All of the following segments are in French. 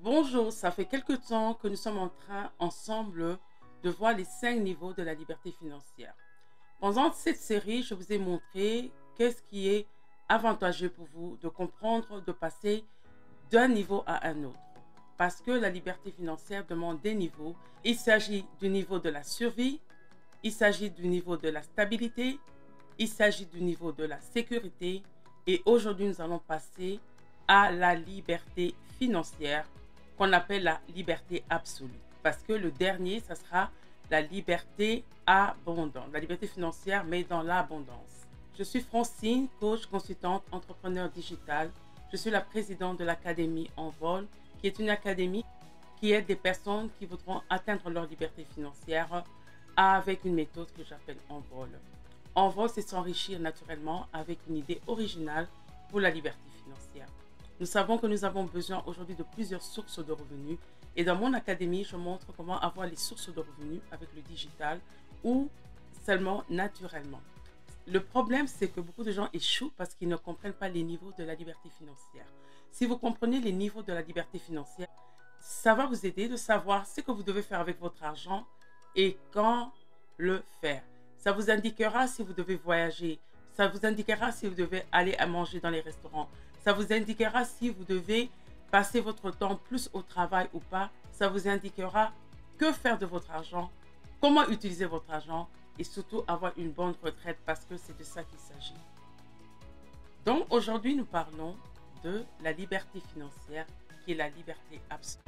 Bonjour, ça fait quelque temps que nous sommes en train ensemble de voir les 5 niveaux de la liberté financière. Pendant cette série, je vous ai montré qu'est-ce qui est avantageux pour vous de comprendre, de passer d'un niveau à un autre. Parce que la liberté financière demande des niveaux. Il s'agit du niveau de la survie, il s'agit du niveau de la stabilité, il s'agit du niveau de la sécurité. Et aujourd'hui, nous allons passer à la liberté financière qu'on appelle la liberté absolue. Parce que le dernier, ça sera la liberté abondante, la liberté financière, mais dans l'abondance. Je suis Francine, coach, consultante, entrepreneur digital. Je suis la présidente de l'Académie Envol, qui est une académie qui aide des personnes qui voudront atteindre leur liberté financière avec une méthode que j'appelle Envol. Envol, c'est s'enrichir naturellement avec une idée originale pour la liberté financière. Nous savons que nous avons besoin aujourd'hui de plusieurs sources de revenus et dans mon académie, je montre comment avoir les sources de revenus avec le digital ou seulement naturellement. Le problème, c'est que beaucoup de gens échouent parce qu'ils ne comprennent pas les niveaux de la liberté financière. Si vous comprenez les niveaux de la liberté financière, ça va vous aider de savoir ce que vous devez faire avec votre argent et quand le faire. Ça vous indiquera si vous devez voyager, ça vous indiquera si vous devez aller à manger dans les restaurants, ça vous indiquera si vous devez passer votre temps plus au travail ou pas, ça vous indiquera que faire de votre argent, comment utiliser votre argent et surtout avoir une bonne retraite parce que c'est de ça qu'il s'agit. Donc aujourd'hui, nous parlons de la liberté financière qui est la liberté absolue.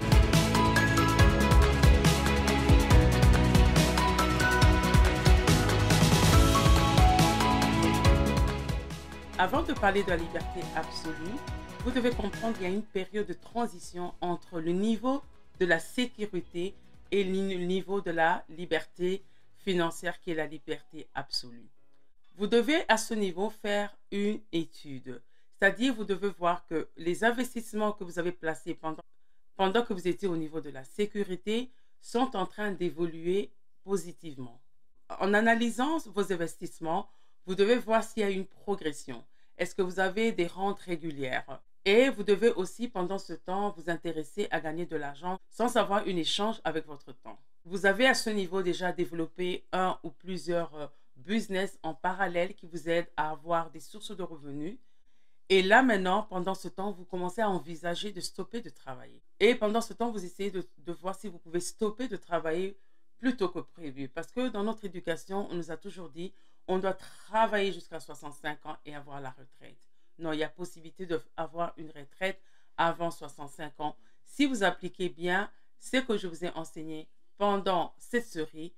Avant de parler de la liberté absolue, vous devez comprendre qu'il y a une période de transition entre le niveau de la sécurité et le niveau de la liberté financière qui est la liberté absolue. Vous devez à ce niveau faire une étude, c'est-à-dire vous devez voir que les investissements que vous avez placés pendant que vous étiez au niveau de la sécurité sont en train d'évoluer positivement. En analysant vos investissements, vous devez voir s'il y a une progression. Est-ce que vous avez des rentes régulières? Et vous devez aussi, pendant ce temps, vous intéresser à gagner de l'argent sans avoir un échange avec votre temps. Vous avez à ce niveau déjà développé un ou plusieurs business en parallèle qui vous aident à avoir des sources de revenus. Et là maintenant, pendant ce temps, vous commencez à envisager de stopper de travailler. Et pendant ce temps, vous essayez de voir si vous pouvez stopper de travailler plus tôt que prévu. Parce que dans notre éducation, on nous a toujours dit on doit travailler jusqu'à 65 ans et avoir la retraite. Non, il y a possibilité d'avoir une retraite avant 65 ans si vous appliquez bien ce que je vous ai enseigné pendant cette série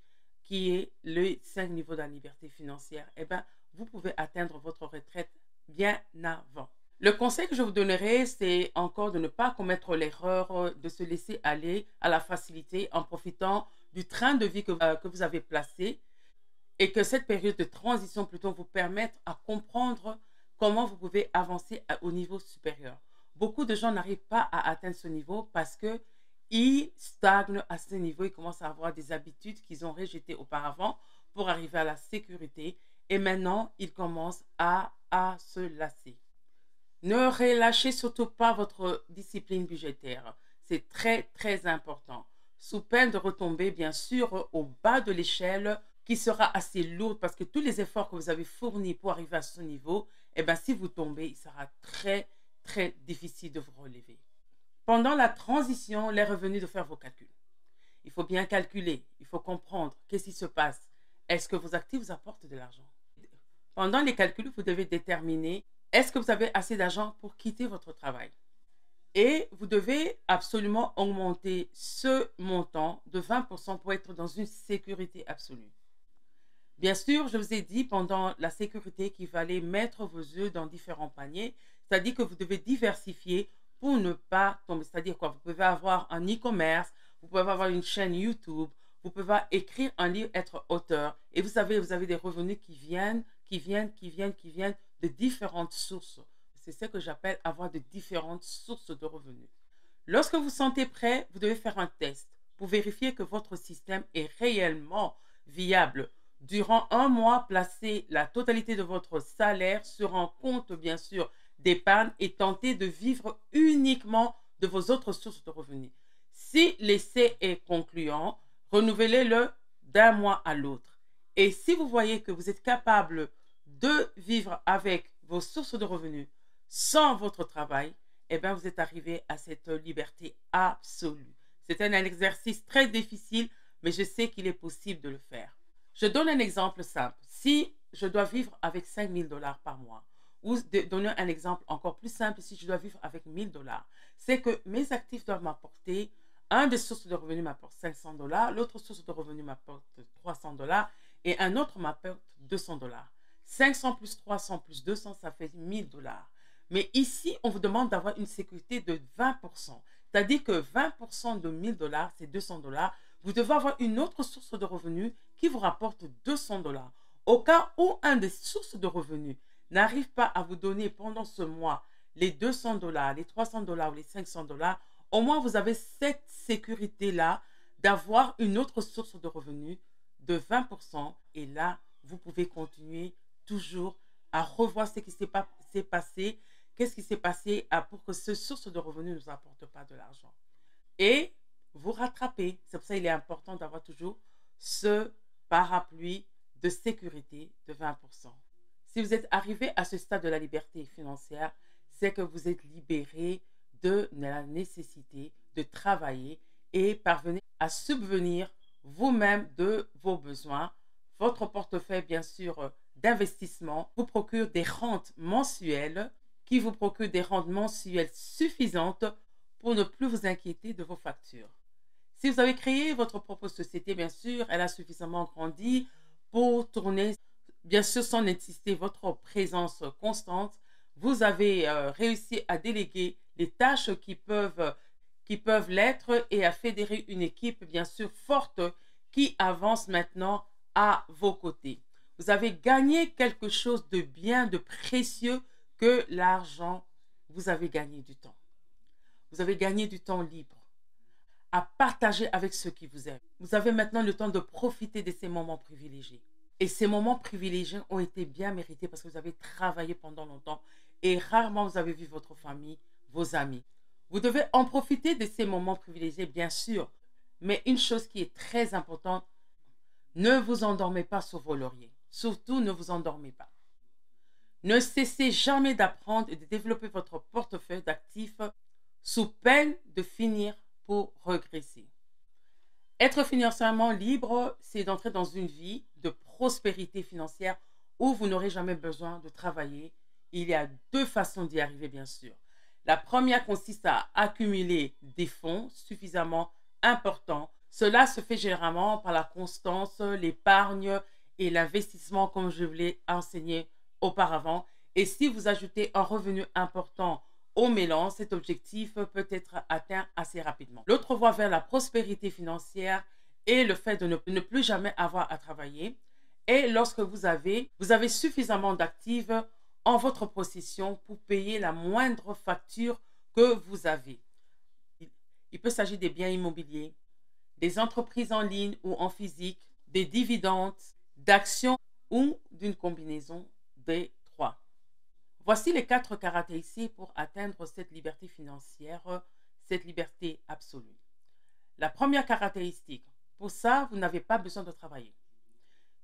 qui est les 5 niveaux de la liberté financière. Eh bien, vous pouvez atteindre votre retraite bien avant. Le conseil que je vous donnerai, c'est encore de ne pas commettre l'erreur de se laisser aller à la facilité en profitant du train de vie que vous avez placé et que cette période de transition plutôt vous permette à comprendre comment vous pouvez avancer au niveau supérieur. Beaucoup de gens n'arrivent pas à atteindre ce niveau parce qu'ils stagnent à ce niveau, ils commencent à avoir des habitudes qu'ils ont rejetées auparavant pour arriver à la sécurité et maintenant ils commencent à se lasser. Ne relâchez surtout pas votre discipline budgétaire. C'est très, très important. Sous peine de retomber, bien sûr, au bas de l'échelle qui sera assez lourde parce que tous les efforts que vous avez fournis pour arriver à ce niveau, eh bien, si vous tombez, il sera très, très difficile de vous relever. Pendant la transition, les revenus de faire vos calculs. Il faut bien calculer, il faut comprendre qu'est-ce qui se passe. Est-ce que vos actifs vous apportent de l'argent? Pendant les calculs, vous devez déterminer est-ce que vous avez assez d'argent pour quitter votre travail? Et vous devez absolument augmenter ce montant de 20% pour être dans une sécurité absolue. Bien sûr, je vous ai dit pendant la sécurité qu'il fallait mettre vos œufs dans différents paniers, c'est-à-dire que vous devez diversifier pour ne pas tomber. C'est-à-dire quoi? Vous pouvez avoir un e-commerce, vous pouvez avoir une chaîne YouTube, vous pouvez écrire un livre, être auteur. Et vous savez, vous avez des revenus qui viennent de différentes sources. C'est ce que j'appelle avoir de différentes sources de revenus. Lorsque vous vous sentez prêt, vous devez faire un test pour vérifier que votre système est réellement viable. Durant un mois, placez la totalité de votre salaire sur un compte, bien sûr, d'épargne et tentez de vivre uniquement de vos autres sources de revenus. Si l'essai est concluant, renouvelez-le d'un mois à l'autre. Et si vous voyez que vous êtes capable de vivre avec vos sources de revenus sans votre travail, eh bien, vous êtes arrivé à cette liberté absolue. C'est un exercice très difficile, mais je sais qu'il est possible de le faire. Je donne un exemple simple. Si je dois vivre avec 5 000 $ par mois, ou donner un exemple encore plus simple, si je dois vivre avec 1 000 $, c'est que mes actifs doivent m'apporter, un des sources de revenus m'apporte 500 $, l'autre source de revenus m'apporte 300 $ et un autre m'apporte 200 $. 500 plus 300 plus 200, ça fait 1 000 $. Mais ici, on vous demande d'avoir une sécurité de 20%. C'est-à-dire que 20% de 1 000 $, c'est 200 $. Vous devez avoir une autre source de revenus qui vous rapporte 200 $. Au cas où un des sources de revenus n'arrive pas à vous donner pendant ce mois les 200 $, les 300 $ ou les 500 $, au moins vous avez cette sécurité-là d'avoir une autre source de revenus de 20%. Et là, vous pouvez continuer toujours à revoir ce qui s'est passé. Qu'est-ce qui s'est passé pour que cette source de revenus ne nous apporte pas de l'argent. Et vous rattrapez. C'est pour ça qu'il est important d'avoir toujours ce parapluie de sécurité de 20%. Si vous êtes arrivé à ce stade de la liberté financière, c'est que vous êtes libéré de la nécessité de travailler et parvenir à subvenir vous-même de vos besoins. Votre portefeuille, bien sûr, d'investissement vous procure des rentes mensuelles qui vous procurent des rentes mensuelles suffisantes pour ne plus vous inquiéter de vos factures. Si vous avez créé votre propre société, bien sûr, elle a suffisamment grandi pour tourner, bien sûr, sans nécessiter votre présence constante. Vous avez réussi à déléguer les tâches qui peuvent l'être et à fédérer une équipe, bien sûr, forte qui avance maintenant à vos côtés. Vous avez gagné quelque chose de bien, de précieux que l'argent. Vous avez gagné du temps. Vous avez gagné du temps libre à partager avec ceux qui vous aiment. Vous avez maintenant le temps de profiter de ces moments privilégiés. Et ces moments privilégiés ont été bien mérités parce que vous avez travaillé pendant longtemps et rarement vous avez vu votre famille, vos amis. Vous devez en profiter de ces moments privilégiés, bien sûr. Mais une chose qui est très importante, ne vous endormez pas sur vos lauriers. Surtout, ne vous endormez pas. Ne cessez jamais d'apprendre et de développer votre portefeuille d'actifs sous peine de finir pour regresser. Être financièrement libre, c'est d'entrer dans une vie de prospérité financière où vous n'aurez jamais besoin de travailler. Il y a deux façons d'y arriver, bien sûr. La première consiste à accumuler des fonds suffisamment importants. Cela se fait généralement par la constance, l'épargne et l'investissement, comme je vous l'ai enseigné auparavant. Et si vous ajoutez un revenu important au mélange, cet objectif peut être atteint assez rapidement. L'autre voie vers la prospérité financière est le fait de ne plus jamais avoir à travailler. Et lorsque vous avez suffisamment d'actifs en votre possession pour payer la moindre facture que vous avez. Il peut s'agir des biens immobiliers, des entreprises en ligne ou en physique, des dividendes, d'actions ou d'une combinaison des trois. Voici les 4 caractéristiques pour atteindre cette liberté financière, cette liberté absolue. La première caractéristique, pour ça, vous n'avez pas besoin de travailler.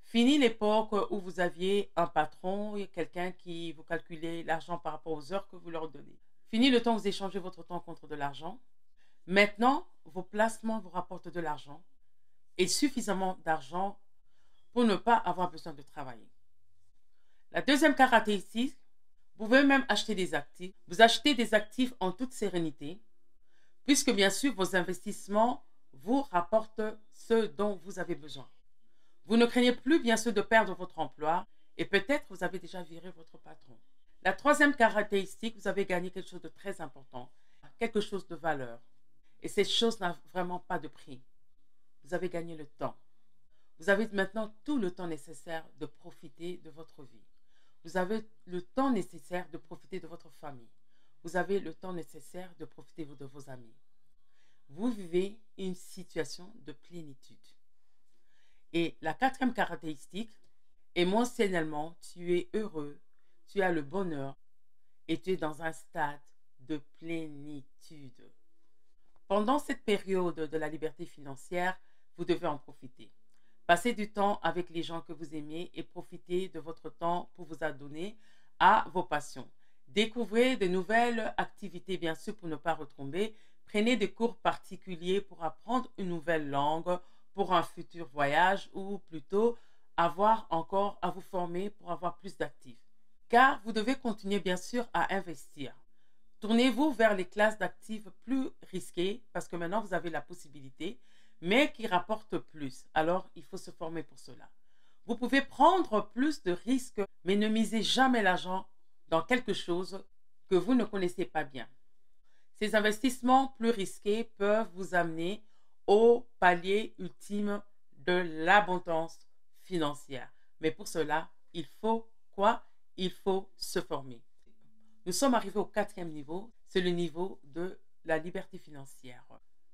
Fini l'époque où vous aviez un patron, quelqu'un qui vous calculait l'argent par rapport aux heures que vous leur donnez. Fini le temps où vous échangez votre temps contre de l'argent. Maintenant, vos placements vous rapportent de l'argent et suffisamment d'argent pour ne pas avoir besoin de travailler. La deuxième caractéristique, vous pouvez même acheter des actifs. Vous achetez des actifs en toute sérénité, puisque bien sûr, vos investissements vous rapportent ce dont vous avez besoin. Vous ne craignez plus bien sûr de perdre votre emploi et peut-être vous avez déjà viré votre patron. La troisième caractéristique, vous avez gagné quelque chose de très important, quelque chose de valeur. Et cette chose n'a vraiment pas de prix. Vous avez gagné le temps. Vous avez maintenant tout le temps nécessaire de profiter de votre vie. Vous avez le temps nécessaire de profiter de votre famille. Vous avez le temps nécessaire de profiter de vos amis. Vous vivez une situation de plénitude. Et la quatrième caractéristique, émotionnellement, tu es heureux, tu as le bonheur et tu es dans un stade de plénitude. Pendant cette période de la liberté financière, vous devez en profiter. Passez du temps avec les gens que vous aimez et profitez de votre temps pour vous adonner à vos passions. Découvrez de nouvelles activités, bien sûr, pour ne pas retomber. Prenez des cours particuliers pour apprendre une nouvelle langue pour un futur voyage ou plutôt avoir encore à vous former pour avoir plus d'actifs. Car vous devez continuer, bien sûr, à investir. Tournez-vous vers les classes d'actifs plus risquées parce que maintenant, vous avez la possibilité, mais qui rapportent plus. Alors, il faut se former pour cela. Vous pouvez prendre plus de risques, mais ne misez jamais l'argent dans quelque chose que vous ne connaissez pas bien. Ces investissements plus risqués peuvent vous amener au palier ultime de l'abondance financière. Mais pour cela, il faut quoi? Il faut se former. Nous sommes arrivés au 4e niveau, c'est le niveau de la liberté financière.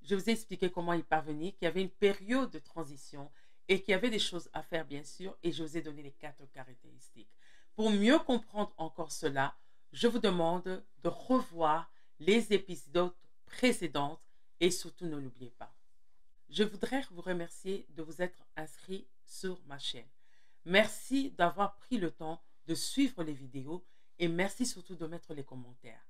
Je vous ai expliqué comment y parvenir, qu'il y avait une période de transition et qu'il y avait des choses à faire, bien sûr, et je vous ai donné les 4 caractéristiques. Pour mieux comprendre encore cela, je vous demande de revoir les épisodes précédents et surtout ne l'oubliez pas. Je voudrais vous remercier de vous être inscrit sur ma chaîne. Merci d'avoir pris le temps de suivre les vidéos et merci surtout de mettre les commentaires.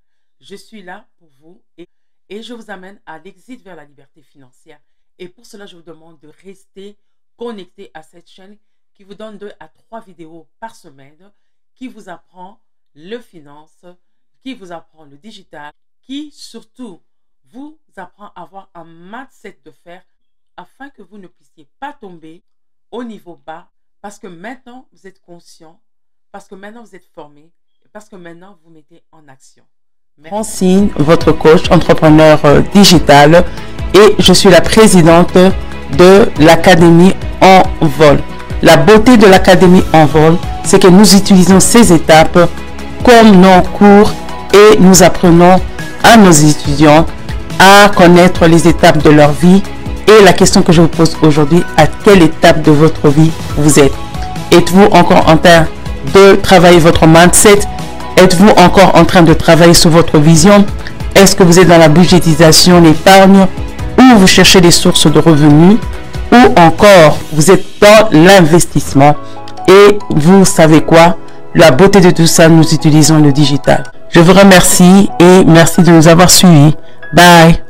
Je suis là pour vous et je vous amène à l'exit vers la liberté financière. Et pour cela, je vous demande de rester connecté à cette chaîne qui vous donne 2 à 3 vidéos par semaine, qui vous apprend le finance, qui vous apprend le digital, qui surtout vous apprend à avoir un mindset de fer afin que vous ne puissiez pas tomber au niveau bas parce que maintenant vous êtes conscient, parce que maintenant vous êtes formé, parce que maintenant vous mettez en action. Francine, votre coach entrepreneur digital et je suis la présidente de l'Académie En Vol. La beauté de l'Académie En Vol, c'est que nous utilisons ces étapes comme nos cours et nous apprenons à nos étudiants à connaître les étapes de leur vie. Et la question que je vous pose aujourd'hui, à quelle étape de votre vie vous êtes? Êtes-vous encore en train de travailler votre mindset? Êtes-vous encore en train de travailler sur votre vision? Est-ce que vous êtes dans la budgétisation, l'épargne, ou vous cherchez des sources de revenus, ou encore vous êtes dans l'investissement et vous savez quoi? La beauté de tout ça, nous utilisons le digital. Je vous remercie et merci de nous avoir suivis. Bye!